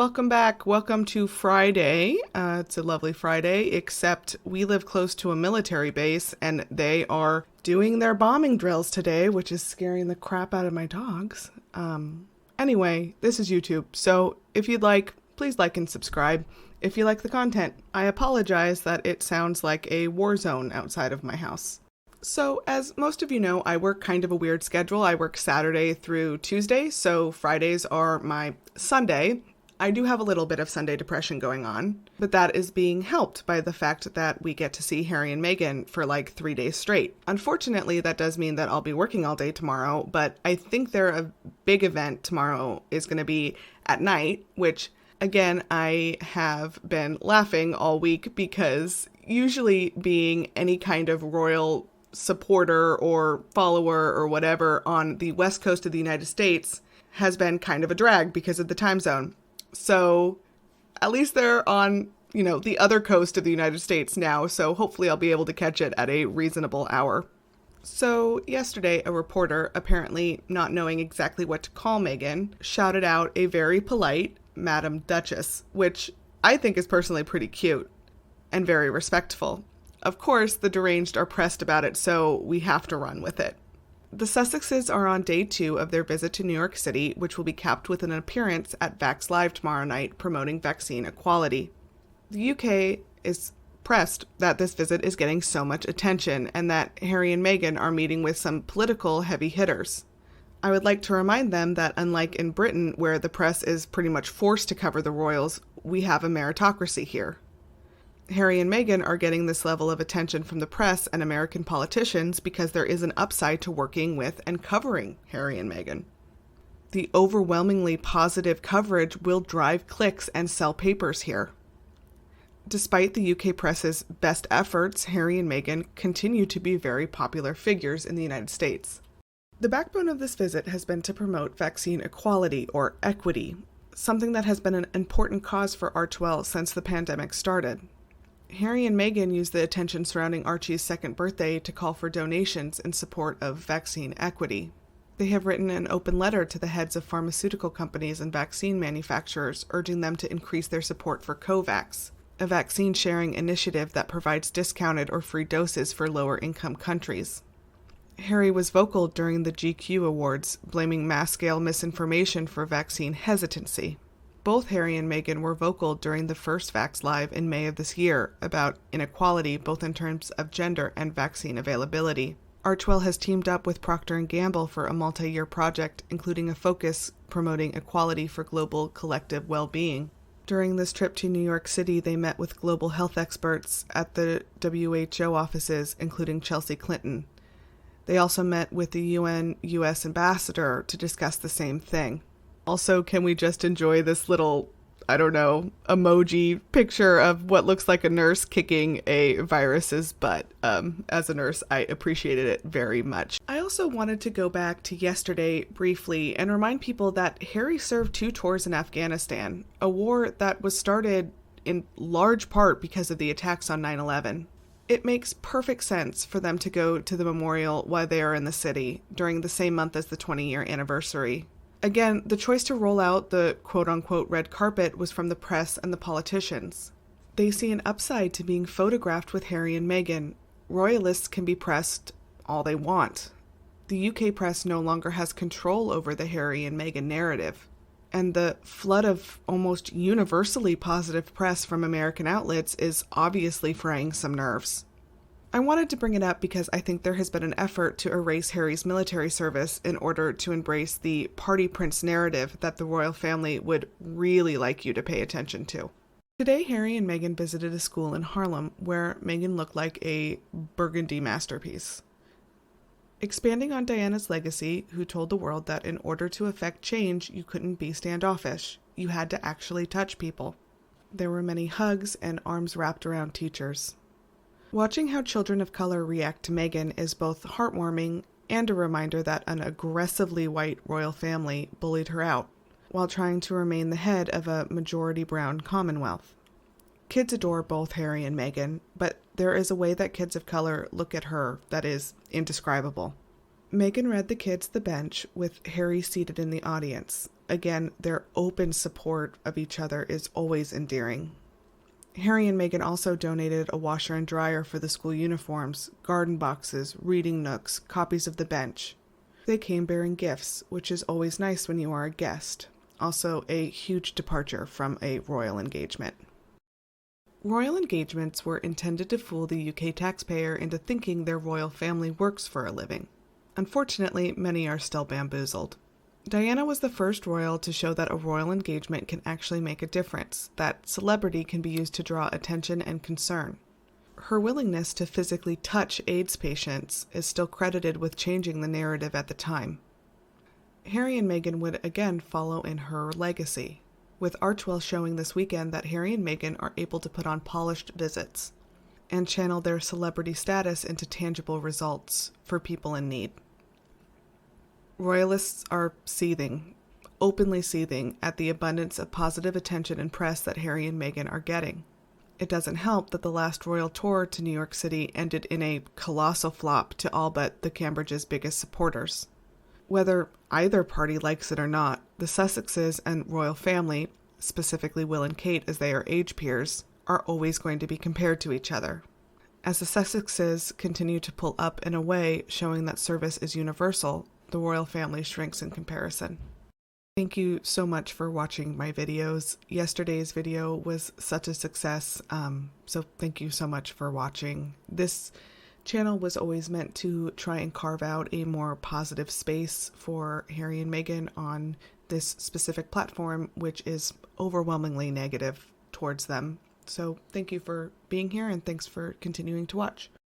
welcome back. Welcome to Friday. It's a lovely Friday, except we live close to a military base and they are doing their bombing drills today, which is scaring the crap out of my dogs. Anyway, this is YouTube, so if you'd like, please like and subscribe. If you like the content, I apologize that it sounds like a war zone outside of my house. So, as most of you know, I work kind of a weird schedule. I work Saturday through Tuesday, so Fridays are my Sunday. I do have a little bit of Sunday depression going on, but that is being helped by the fact that we get to see Harry and Meghan for like 3 days straight. Unfortunately, that does mean that I'll be working all day tomorrow, but I think a big event tomorrow is going to be at night, which, again, I have been laughing all week because usually being any kind of royal supporter or follower or whatever on the west coast of the United States has been kind of a drag because of the time zone. So at least they're on, the other coast of the United States now, so hopefully I'll be able to catch it at a reasonable hour. So yesterday, a reporter, apparently not knowing exactly what to call Meghan, shouted out a very polite Madam Duchess, which I think is personally pretty cute and very respectful. Of course, the deranged are pressed about it, so we have to run with it. The Sussexes are on day 2 of their visit to New York City, which will be capped with an appearance at Vax Live tomorrow night promoting vaccine equality. The UK is pressed that this visit is getting so much attention and that Harry and Meghan are meeting with some political heavy hitters. I would like to remind them that unlike in Britain, where the press is pretty much forced to cover the royals, we have a meritocracy here. Harry and Meghan are getting this level of attention from the press and American politicians because there is an upside to working with and covering Harry and Meghan. The overwhelmingly positive coverage will drive clicks and sell papers here. Despite the UK press's best efforts, Harry and Meghan continue to be very popular figures in the United States. The backbone of this visit has been to promote vaccine equality or equity, something that has been an important cause for Archewell since the pandemic started. Harry and Meghan used the attention surrounding Archie's 2nd birthday to call for donations in support of vaccine equity. They have written an open letter to the heads of pharmaceutical companies and vaccine manufacturers urging them to increase their support for COVAX, a vaccine sharing initiative that provides discounted or free doses for lower-income countries. Harry was vocal during the GQ Awards, blaming mass-scale misinformation for vaccine hesitancy. Both Harry and Meghan were vocal during the first Vax Live in May of this year about inequality both in terms of gender and vaccine availability. Archewell has teamed up with Procter & Gamble for a multi-year project, including a focus promoting equality for global collective well-being. During this trip to New York City, they met with global health experts at the WHO offices, including Chelsea Clinton. They also met with the UN U.S. ambassador to discuss the same thing. Also, can we just enjoy this little, emoji picture of what looks like a nurse kicking a virus's butt? As a nurse, I appreciated it very much. I also wanted to go back to yesterday briefly and remind people that Harry served 2 tours in Afghanistan, a war that was started in large part because of the attacks on 9/11. It makes perfect sense for them to go to the memorial while they are in the city during the same month as the 20-year anniversary. Again, the choice to roll out the quote-unquote red carpet was from the press and the politicians. They see an upside to being photographed with Harry and Meghan. Royalists can be pressed all they want. The UK press no longer has control over the Harry and Meghan narrative. And the flood of almost universally positive press from American outlets is obviously fraying some nerves. I wanted to bring it up because I think there has been an effort to erase Harry's military service in order to embrace the party prince narrative that the royal family would really like you to pay attention to. Today, Harry and Meghan visited a school in Harlem where Meghan looked like a burgundy masterpiece. Expanding on Diana's legacy, who told the world that in order to effect change, you couldn't be standoffish. You had to actually touch people. There were many hugs and arms wrapped around teachers. Watching how children of color react to Meghan is both heartwarming and a reminder that an aggressively white royal family bullied her out while trying to remain the head of a majority brown Commonwealth. Kids adore both Harry and Meghan, but there is a way that kids of color look at her that is indescribable. Meghan read the kids the bench with Harry seated in the audience. again, their open support of each other is always endearing. Harry and Meghan also donated a washer and dryer for the school uniforms, garden boxes, reading nooks, copies of The Bench. They came bearing gifts, which is always nice when you are a guest. Also, a huge departure from a royal engagement. Royal engagements were intended to fool the UK taxpayer into thinking their royal family works for a living. Unfortunately, many are still bamboozled. Diana was the first royal to show that a royal engagement can actually make a difference, that celebrity can be used to draw attention and concern. Her willingness to physically touch AIDS patients is still credited with changing the narrative at the time. Harry and Meghan would again follow in her legacy, with Archewell showing this weekend that Harry and Meghan are able to put on polished visits and channel their celebrity status into tangible results for people in need. Royalists are seething, openly seething, at the abundance of positive attention and press that Harry and Meghan are getting. It doesn't help that the last royal tour to New York City ended in a colossal flop to all but the Cambridge's biggest supporters. Whether either party likes it or not, the Sussexes and royal family, specifically Will and Kate as they are age peers, are always going to be compared to each other. As the Sussexes continue to pull up and away, showing that service is universal, the royal family shrinks in comparison. Thank you so much for watching my videos. Yesterday's video was such a success, so thank you so much for watching. This channel was always meant to try and carve out a more positive space for Harry and Meghan on this specific platform, which is overwhelmingly negative towards them. So thank you for being here, and thanks for continuing to watch.